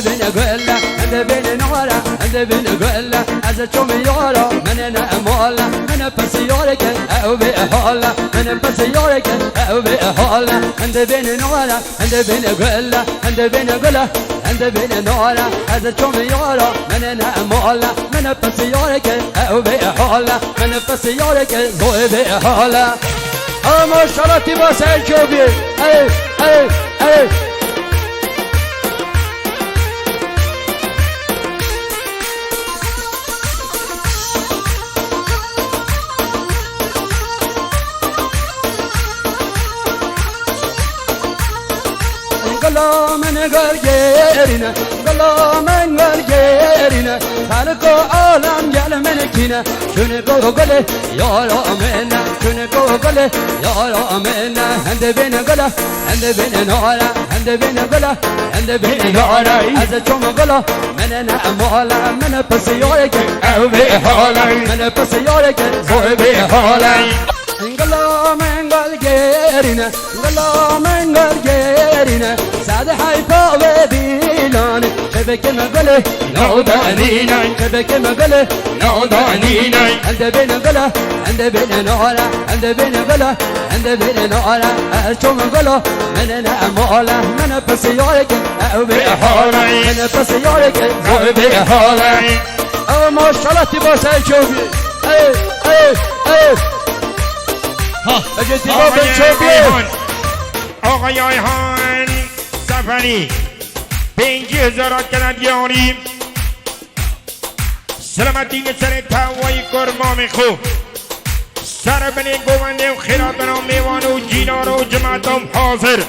بین گله هند بین نوره هند بین گله از چوم یارا من نماله من پس یاره که او به حاله من پس یاره که او به حاله هند بین نوره هند بین گله هند بین گله هند بین نوره از چوم یارا من نماله من پس یاره که او به حاله من پس یاره که زوی به حاله اما شراتی با سرچوبی ای ای ای گلا من گرگرینه گلا من گرگرینه خلق عالم گل من کینه چون گل یارا منه چون گل یارا منه هند بین گل هند بین ناره هند بین گل هند بین ناره از چوم گل من نماله من پس یاره که او به حاله من پس یاره که زوی به حاله گلا من گرگرینه گلا من گرگرینه ساده حیفا و بیلانه شبک مگله نودانینه شبک مگله نودانینه هند بین گله هند بین ناره هند بین گله هند بین ناره چوم گله من نماله من پس یاره که او به حاله من پس یاره که زوی به حاله او ماشالله باشه چوبی ای ای ای آقای آیهان سفری 5000 کندیاری سلامتی سر توای کرمام خوب سر بنی گوانده و خیراتان و میوان و جینار و جماعتم حاضر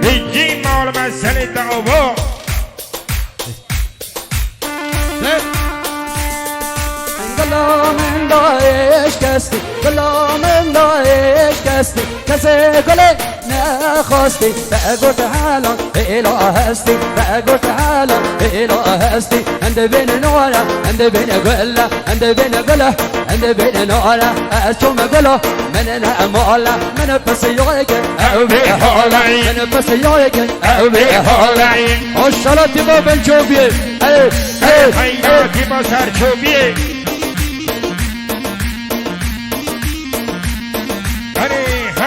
بجی مال مسئله دعوا گلا من دایش کستی گلا من دایش کستی کسی گله نخواستی بگوت حالان ایلا هستی بگوت حالان ایلا هستی هند بین نوره هند بین گله هند بین گله هند بین نوره از چوم گله من نماله من پس یاره که او به حاله من پس یاره که او به حاله ماشالله با بنچوبیه ای ای حیاتی با سرچوبیه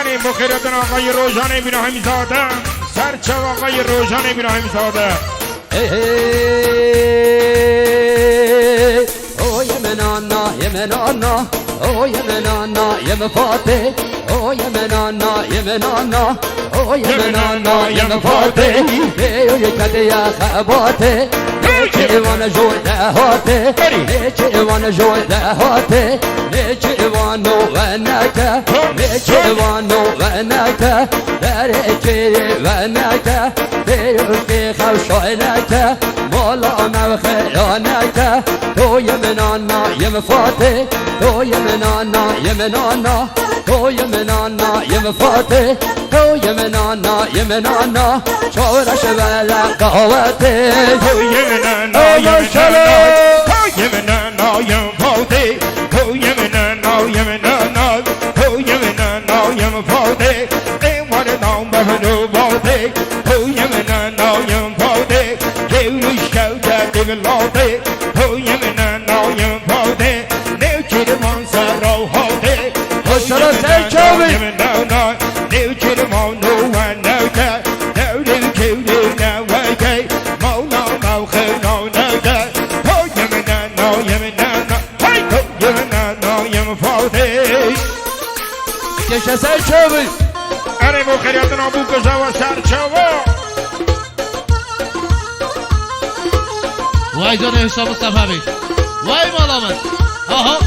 هنی مخیرتن آقای روژان ابراهیم زاده سرچو آقای روژان ابراهیم زاده او یمنانا یمنانا او یمنانا یم فاته او یمنانا یمنانا او یمنانا یم فاته بیو یکده یا خباته نیچه وان جوده هاته نیچه وان جوده هاته نیچه وانو ونکه نیچه وانو ونکه در اکیری ونکه بیروشی خوشانکه مولا موخیانکه تو یمنانا یم فاته تو یمنانا یمنانا تو یمنانا یم فاته تو یمنانا یمنانا چورش بلا قوته تو یمنانا یمنانا تو یمنانا یم فاته تو یمنانا یمنانا تو یمنانا یم فاته ایوان نام بفنو فاته تو یمنانا یم فاته جیلوش کوته دیولاته تو یمنانا یم فاته نیوچه من سر رو هاته ماشالله سرچوبی یمنانا نیوچه من نو و نوته نو کیو نوته مولا موخنا نوته تو یمنانا یمنانا های تو یمنانا یم فاته کشه سرچوبی اره مخیریتن آبو کجا و سرچوا وای جان حساب صفوی وای مالامت آها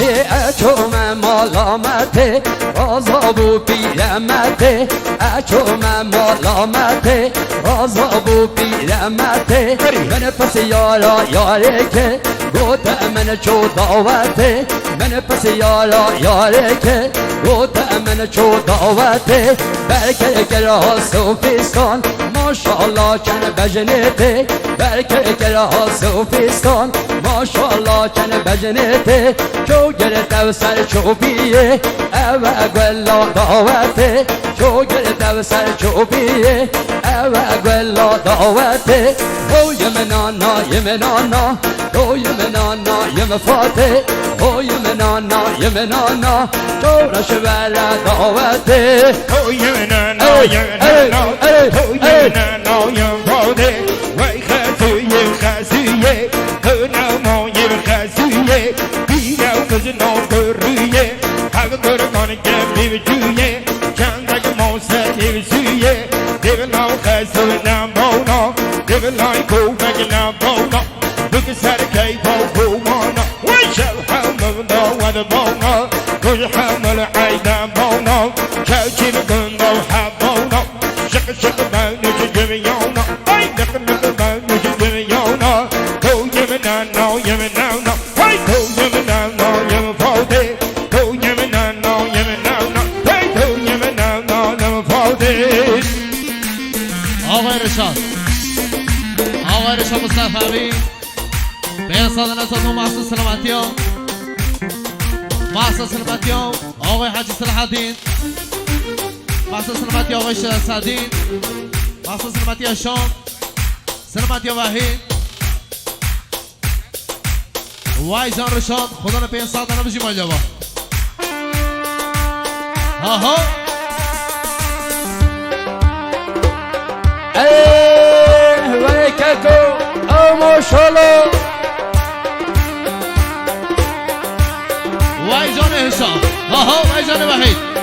اچوم مالامته رازابو پیرمته اچوم مالامته رازابو پیرمته من پس یارا یاره که گوته من چو دعوته من پس یارا یاره که گوته من چو دعوته برکه گرها صوفیستان ماشاءالله کن بجنته برکه کرا صوفیستان ماشاءالله کن بجنته چو گرته و سر چوبیه او گلا دعوته چو گرته و سر چوبیه او گلا دعوته او یمنانا یمنانا او یمنانا یمفاته او یمنانا یمنانا چورش بلا دعوته او یمنانا یمنانا او یمنانا یمفاته وای خسویه خسویه کنمو یم خسویه بیاو کزنو کرویه هاگ کرمان گمی بجویه چندگ موسه دیوسویه دیولو خسو نمونا دیولای کومگ نمونا لوک سرکی باو مونا ویشل همم دو ود مونا کج حمل عیدم مونا کوچی بگندو حبونا شق شق مونج جمیونا ای نق نق مونج جمیونا کو یمنانا یمنانا ای کو یمنانا یمفاده کو یمنانا یمنانا ای کو یمنانا یمفاده آقای رشاد آقای رشاد مصطفی به سادن از اون محسوس سلامتی ها محسوس سلامتی ها آقای حاجی صلاح الدین محسوس سلامتی آقای سعدین محسوس سلامتی ها شام سلامتی ها وحید وای جان رشاد خدا نه پین سادن بجی ماجا با ها ها ولیکتو او ماشاءالله وای جان حساب ها ها وای جان وحید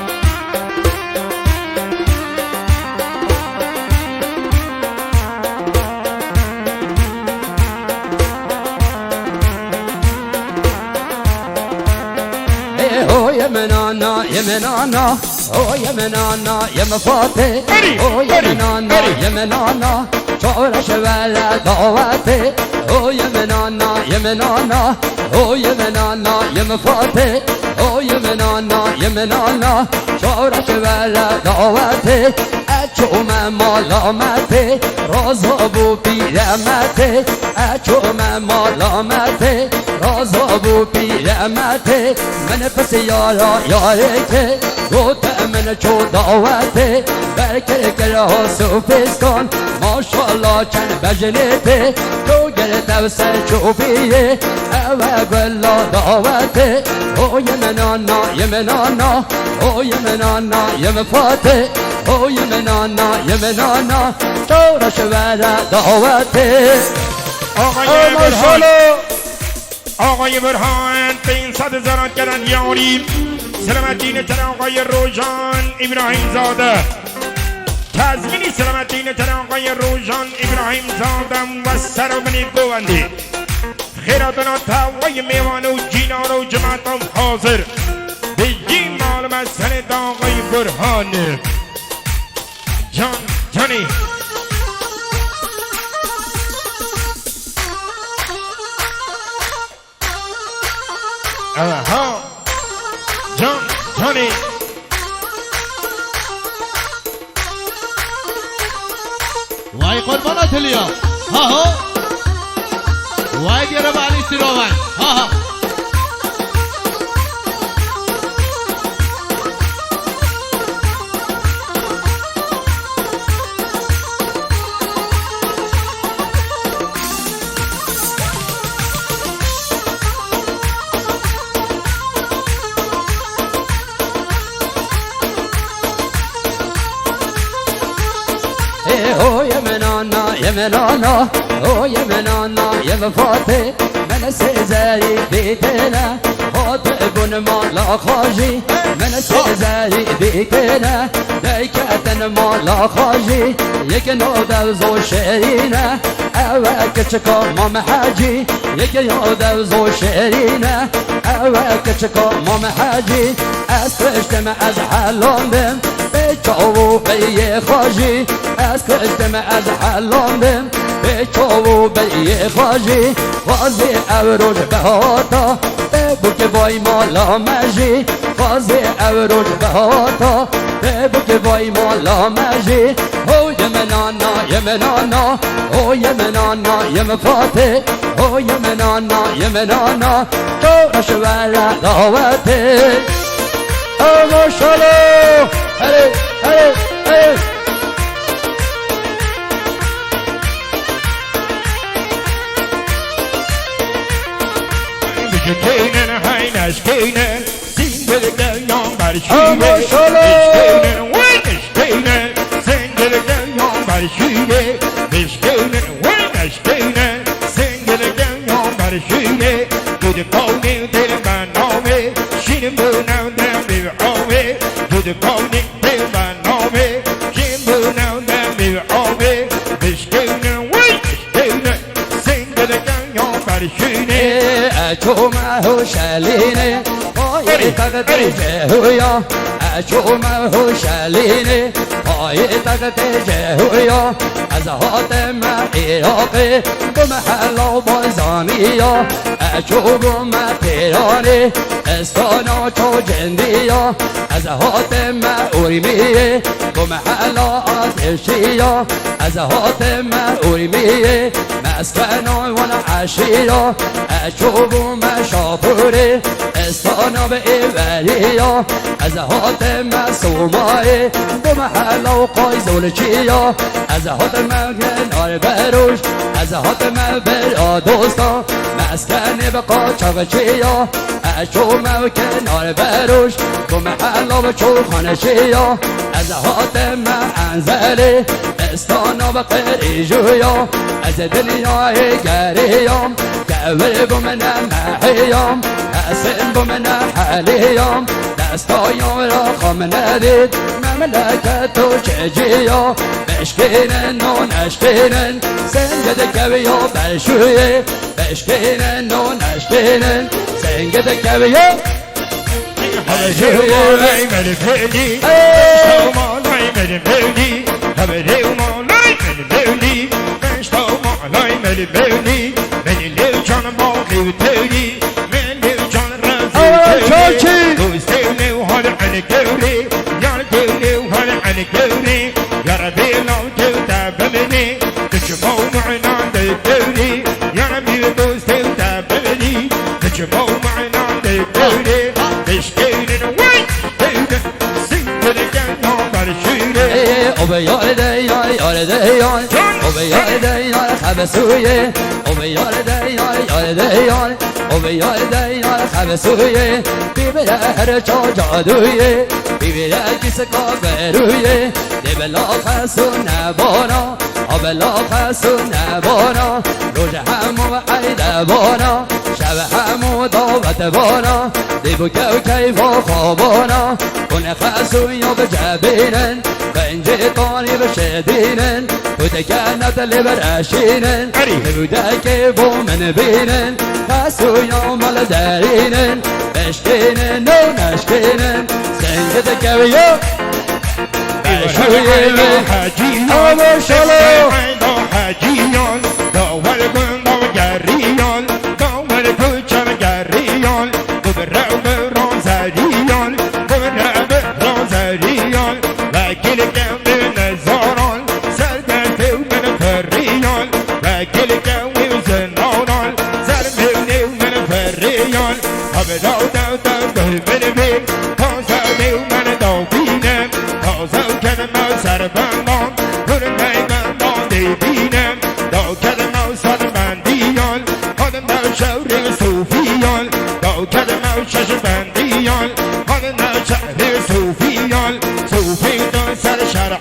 او یمنانا یمنانا او یمنانا یمفاته او یمنانا یمنانا چورش ولا دعوته او یمنانا یمنانا او یمنانا یمفاته او یمنانا یمنانا چورش ولا دعوته اچوم مالامته رازابو پیرمته اچوم مالامته رازابو پیرمته من پس یارا یاره که گوته من چو دعوته برکر کره صوفستان ماشاءالله کن بجنته تو گرته و سر چوبیه او گلا دعوته او یمنانا یمنانا او یمنانا یمفاته او یمنانا یمنانا چورش ولا دعوته آقای برهان آقای برهان 500 زران کردن یاری سلامتین تن آقای روژان ابراهیم زاده تزمینی سلامتین تن آقای روژان ابراهیم زاده و سرمنی گوندی خیراتنا تاوای میوان و جینان و جماعتم حاضر به این معلوم از سند آقای برهان جانی آها جانی وای قربانات لیا ها ها وای گره بالی سیروان ها ها او یمنانا یمنانا او یمنانا یمفاته من سزاری بیتنا خاطبون مالا خاجی من سزاری بیتنا دیکتن مالا خاجی یک نودوزو شرینه او کچکا مام حاجی یک نودوزو شرینه او کچکا مام حاجی از کشتم از حلاندم به چاو بیه خاجی از کشتم از حلاندم به چاو بیه خاجی غازی اوروج بهاتا بگو که وای مالا مجی غازی اوروج بهاتا ببك وای مولا مجی او یمنانا یمنانا او یمنانا یم فاته او یمنانا یمنانا تو رشوه دعوته او ماشالله هلی هلی هلی Kenen haynaş kenen Singirgen yombar Ama şüye şöyle. Kenen waynaş kenen Singirgen yombar şüye Kenen waynaş kenen Singirgen yombar şüye Gidi koni dilman ome Şinim bunav dem bir ome Gidi koni dilman ome Şinim bunav dem bir ome Kenen waynaş kenen Singirgen yombar şüye أچومه شلینه پای تقت جهویا أچومه شلینه پای تقت جهویا از حاتم عراقی بمحلا بازانیا أچوم پیرانه استانا چو جندیا از حاتم اورمیه بمحلا آتشیا از حاتم اورمیه مسکنا و عشیرا أشوفهم شافوري استانا بإيواليا أزهات مسوماي بمحلا وقايز والشيا أزهات مغنار بروش أزهات مبرا دوستا مسكني بقا شغشيا أشوف مغنار بروش بمحلا وشوف خانشيا أزهات معنزلي استانا بقريجويا از دنیای گریم گور بمن محیم حسن بمن حلیم دستایم را خم ندید مملکت و چجیا بشکنن و نشکنن سنگد کویا برشویه بشکنن و نشکنن سنگد کویا برشویه Beni lev canım bağlı tevli Men lev canım razı Çarçı Göstev lev hali hani gevli Yar gevlev hali hani gevli Yar belam gevda bemeni Dıçmau ma'nan de gevli Yar bir göstev da bemeni Dıçmau ma'nan de gevli Beşkevlin vay devde Singleri gel yollar şüyle O be yar de yar yar de yar O be yar de yar خبسویه او به یار ده یار ده یار او به یار ده یار خبسویه بیبره هر چا جادویه بیبره کس کا برویه دی بلا خسو نبانا او بلا خسو نبانا روز همو عید بانا شب همو دعوت بانا دی بو کو کیف و خوابانا کنه خسو یا به جبینن بنجی طانی بشدینن وتكانت لبراشينن بودك بومن بينن خاسو يوم الدارينن بشكينن ونشكينن سنجدك ويا بشوية حاجيون حاجيون دول كن دول جريون دول كوشم جريون ببرع برونزاريون ببرع برونزاريون لكن كم نزارون صوفي دون سر شرع